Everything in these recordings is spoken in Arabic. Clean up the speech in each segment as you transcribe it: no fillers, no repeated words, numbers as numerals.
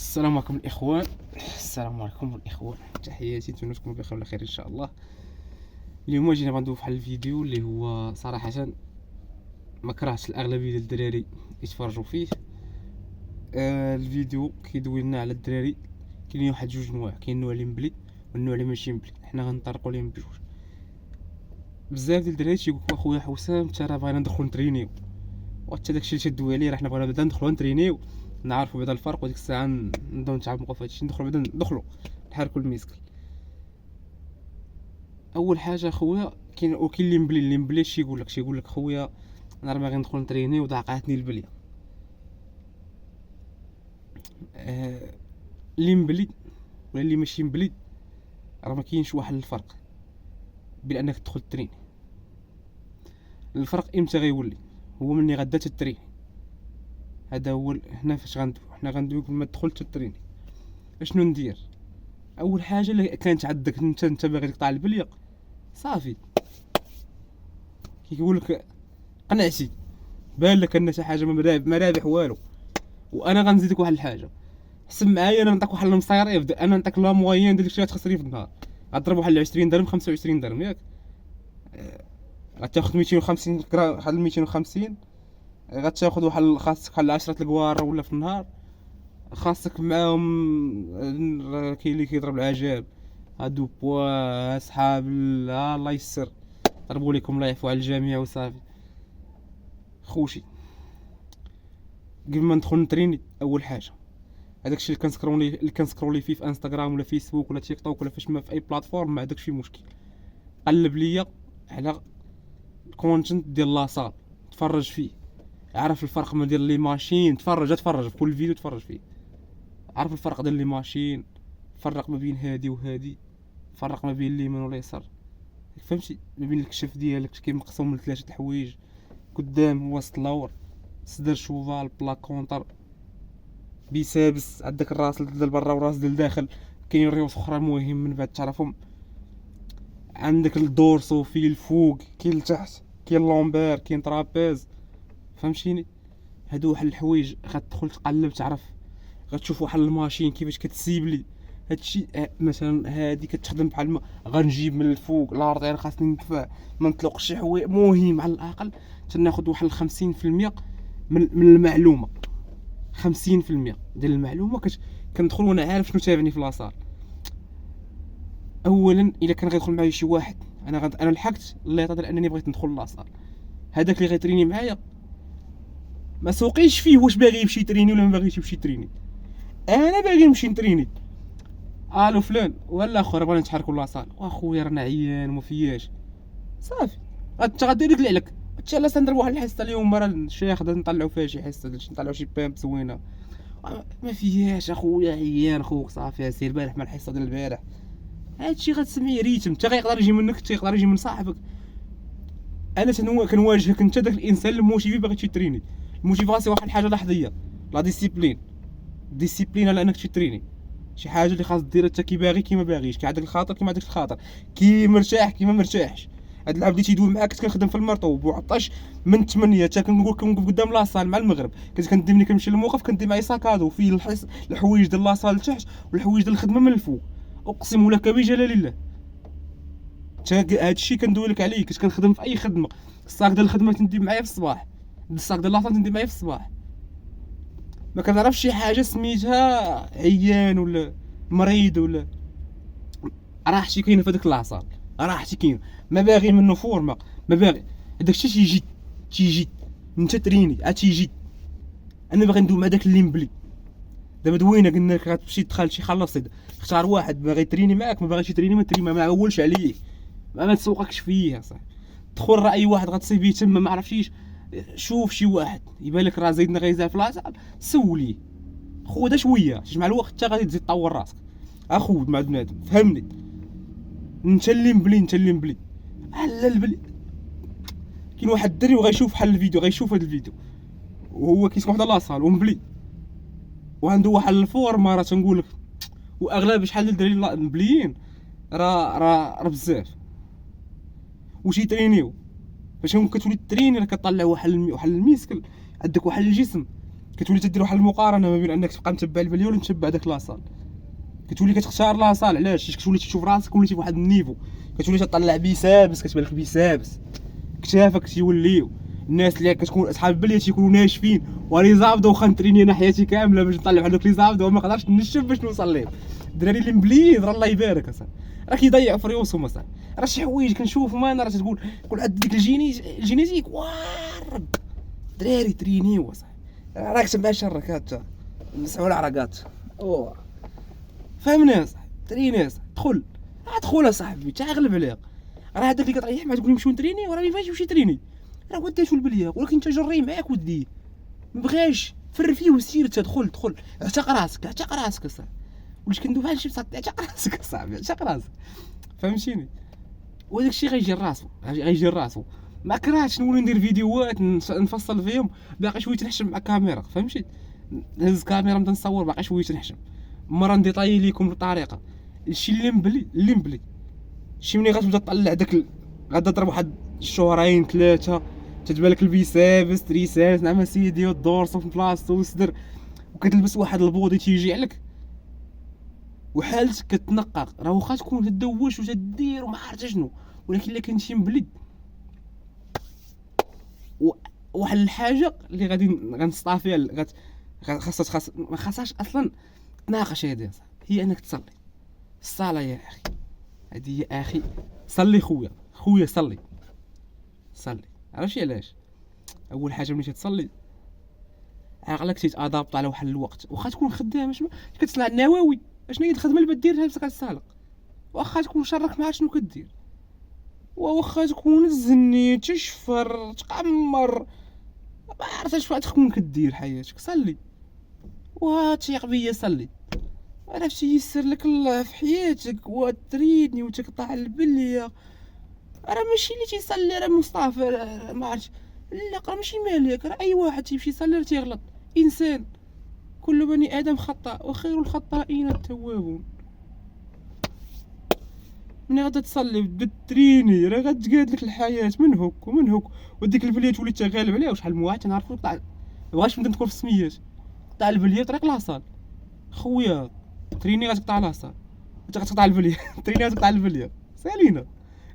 السلام عليكم الاخوان. السلام عليكم الاخوان، تحياتي، نتمنى تكونوا بخير وعلى خير ان شاء الله. اليوم جينا غندوي في واحد الفيديو اللي هو صراحه ما كرهتش الاغلبيه ديال الدراري يتفرجوا فيه. الفيديو كيدوي لنا على الدراري. كاين واحد جوج نواع، كاين النوع اللي مبلي والنوع اللي ماشي مبلي. حنا غنطرقوا لهم بجوج. بزاف ديال الدراري تيقول لك اخويا حسام حتى راه بغينا ندخلوا نترينيو، وحتى داكشي اللي شدوا عليه راه حنا بغينا بعدا ندخلوا نترينيو، نعرفوا بعدا الفرق، وديك الساعه نبداو نتعمقوا في هادشي، ندخلوا بعدا ندخلوا نحركوا الميسكل. اول حاجه خويا كاين اللي مبلي شي يقول لك خويا انا راه باغي ندخل نتريني وضاقعتني البليه. اللي مبلي ولا اللي ماشي مبلي راه ما كاينش واحد الفرق بين انك تدخل تريني. الفرق امتى غيولي؟ هو ملي غدا تتريني. هذا هو هنا فاش حنا غندوي قبل ما تدخل تتريني. اشنو ندير؟ اول حاجه اللي كانت عندك انت باغي تقطع البليه، صافي كيقول لك قنعتي، بان لك ان شي حاجه ما رابح والو. وانا غنزيدك واحد الحاجه، حسب معايا، انا نعطيك واحد المصير يبدا، انا نعطيك لا موين ديال الشيء تخسري في النهار. غضرب واحد 20 درهم 25 درهم ياك، غتاخد 250 غرام، واحد 250 غتاخد واحد، خاصك بحال 10 الكوار ولا في النهار، خاصك معاهم. كاين اللي كيضرب العجاب، هادو بوا صحاب الله يسر، ضربوا لكم الله يعفو على الجميع وصافي. خوشي قبل ما ندخل نتريني، اول حاجه هذاك الشيء اللي كنسكرولي فيه في انستغرام ولا فيسبوك ولا تيك توك ولا فاش ما في اي بلاتفورم، ما عندكش فيه مشكل. قلب ليا على الكونتنت ديال لاصال، تفرج فيه، عرف الفرق ما ديال لي ماشين، تفرج في كل فيديو تفرج فيه، عرف الفرق ديال لي ماشين، فرق ما بين هادي وهادي، فرق ما بين اليمين واليسار، فهمتي؟ ما بين الكشف ديالك كاين مقسوم من 3 الحوايج، قدام وسط لور، صدر شوفال بلا كونتر بيسابس، عندك الراس ديال برا والراس ديال داخل، كاين ريوس اخرى مهم من بعد تعرفهم، عندك الدورسو في الفوق، كاين لتحت، كاين لومبير، كاين ترابيز، فهمتيني؟ هادو واحد الحوايج غتدخل تقلب تعرف، غتشوف واحد الماشين كيفاش كتسيبلي هادشي. مثلا هادي كتخدم بحال ما غنجيب من الفوق الارض، يعني خاصني ندفع ما نطلقش شي حوايج مهم، على الاقل تناخذ واحد 50% من المعلومه. 50% ديال المعلومه كندخل وانا عارف شنو تابعني في لاصال. اولا الا كان غيدخل معايا شي واحد، انا لحقت الليطه ديال انني بغيت ندخل لاصال، هذاك اللي غيتريني معايا ما سوقيش فيه واش باغي يمشي يتريني ولا ما باغيش يمشي يتريني. انا باغي نمشي نتريني، الو فلان ولا اخر بغينا نتحركوا لاصال، واخويا رانا عيان وما فياش، صافي انت غدير لك اللي عليك. ان شاء الله سندير واحد الحصه اليوم، راه الشيخ نطلعوا فيها شي حصه، نطلعوا شي بامب زوينه، ما فيهاش اخويا عيان خوك، صافي سير البارح مع الحصه ديال البارح. هادشي غتسميه ريتم، حتى غيقدر يجي منك، حتى يقدر يجي من صاحبك. انا كنواجهك انت داك الانسان الموتيفي باغي تشي. الموتيفاسيون واحد الحاجه لحظيه، لا ديسيبلين على انك تشي شي حاجه اللي خاص ديرها انت كي باغي كي ما باغيش، كي عندك الخاطر كي ما عندكش الخاطر، كي مرتاح كي ما مرتاحش. هاد العبد اللي تيدوي معاك كنت كنخدم في المرطوب وعطاش من 8 حتى كنقول كنوقف قدام لاصال مع المغرب، كنت كندي ملي كنمشي للموقف كندي معايا ساكادو فيه الحوايج ديال لاصال لتحت والحوايج ديال الخدمه من الفوق. اقسم لك بجلال الله هادشي كندوي لك عليه. كنت كنخدم في اي خدمه، الصاك ديال الخدمه تندي معايا في الصباح، الصاك ديال لاصال تندي معايا في الصباح. ما كنعرفش شي حاجه سميتها عيان ولا مريض ولا، راحتي كاينه في هذاك العصا، راحتي كاينه، ما باغي منه فورما، ما باغي داكشي تيجي انت تريني تيجي. انا باغي ندوي مع داك اللي مبلي. دابا دوينا قلنا لك غتمشي تدخل شي خلص، اختار واحد باغي تريني معاك، ما باغيش يتريني ما تريني، ما اولش عليه، ما تسوقكش فيه صاحبي. دخل راي واحد غتصيبيه تما ما عرفتيش، شوف شي واحد يبان لك راه زايدنا غيزال في لاصال، سوليه خذ شويه، مع الوقت حتى غادي تزيد تطور راسك. اخوض مع بنادم، فهمني؟ انت اللي مبلي على البلي. كاين واحد الدري وغيشوف بحال الفيديو، غيشوف هذا الفيديو وهو كيسمع وحده لاصال ومبلي وعنده واحد الفورما، راه تنقول لك، واغلب شحال ديال الدراري مبليين راه بزاف وشي ترينيو. فاش كتولي تريني راه كطلع واحد الميسكل، عندك واحد الجسم كتولي تدير واحد المقارنه ما بين انك تبقى متبع البليه ولا متبع داك لاصال. كتولي كتختار لاصال علاش كتولي تشوف راسك وليتي فواحد النيفو، كتولي تطلع بيسابس، كتبان لك بيسابس، كتافك تيوليو. الناس اللي كتكون اصحاب البليه تيكونوا ناشفين ولي زابده واخا نتريني انا حياتي كامله باش نطلع هذوك لي زابده وما قدرتش نشف باش نوصل ليهم. الدراري اللي مبليين راه الله يبارك اصاحبي راه كيضيعوا في ريوسهم اصاحبي. راه شي حوايج كنشوفهم انا راه تقول عاد ديك الجينيتيك وارد دراري ترينيو اصاحبي. راه كتبع شرك هاتا نسعوا العرقات فهمني اصاحبي. تريني اصاحبي دخل اصاحبي تغلب عليك. راه هذاك اللي كطيح معاه تقول نمشيو نتريني وراه ما ينفعش يمشي تريني، راه وداتو البليه ولكن انت جري معاك وديه مبغاش فر فيه وسير تدخل اعتق راسك اصاحبي. وليش كندوي بحال شي بصات اعتق راسك اصاحبي اعتق راسك فهمتيني. وداك الشيء غيجي راسو ما كرهتش نولي ندير فيديوهات نفصل فيهم باقي شويه تنحشم مع الكاميرا فهمتي. نهز كاميرا نبدا نصور باقي شويه تنحشم مره نديطاي ليكم بالطريقه الشيء اللي مبلي شي ملي غتبدا تطلع داك غادا تضرب واحد الشهرين 3 تتبان لك البيسابس تريسات نعم سيدي والدورس في بلاصتو والصدر وكتلبس واحد البودي تيجي عليك وحالتك كتنقق. راه واخا تكون تدوش وتدير وما عرفت شنو ولكن الا كنتي مبلي واحد الحاجه اللي غنسطا فيها ما خاصهاش اصلا تناقش هذه هي انك تصلي الصلاه يا اخي. هذه يا اخي صلي خويا صلي عرفتي علاش؟ اول حاجه ملي تتصلي عقلك تيتادابط على واحد الوقت واخا تكون خدام كتصنع النووي اشنو هي الخدمه اللي بديرها بس كتسالق واخا تكون شرك ما عرفت شنو كدير واخا تكون زني تشفر تقمر ما عرفتش واش تكون كدير حياتك صلي وتيق بيا صلي عرفتي يسر لك الله في حياتك وتريدني وتقطع البليه. راه ماشي اللي تيصلي راه مصطفى ما عرفتش لا راه ماشي مالك راه اي واحد تيمشي يصلي راه تيغلط انسان كل بني ادم خطاء وخير الخطائين التوابون. ملي غادا تصلي وتبدا تريني راه غتقاد لك الحياه من هوك ومن هوك وديك البليه تولي تغالب عليها وشحال من واحد تنعرفو طلع مابغاش نبدا ندخل في السميات طلع البليه طريق لاصال خويا تريني غتقطع لاصال غتقطع البليه تريني غتقطع البليه سالينا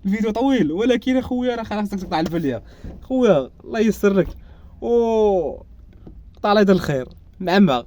الفيديو طويل ولكن اخويا راه خلاصك تقطع البليه خويا الله يسر لك قطع الله يدير الخير نعم.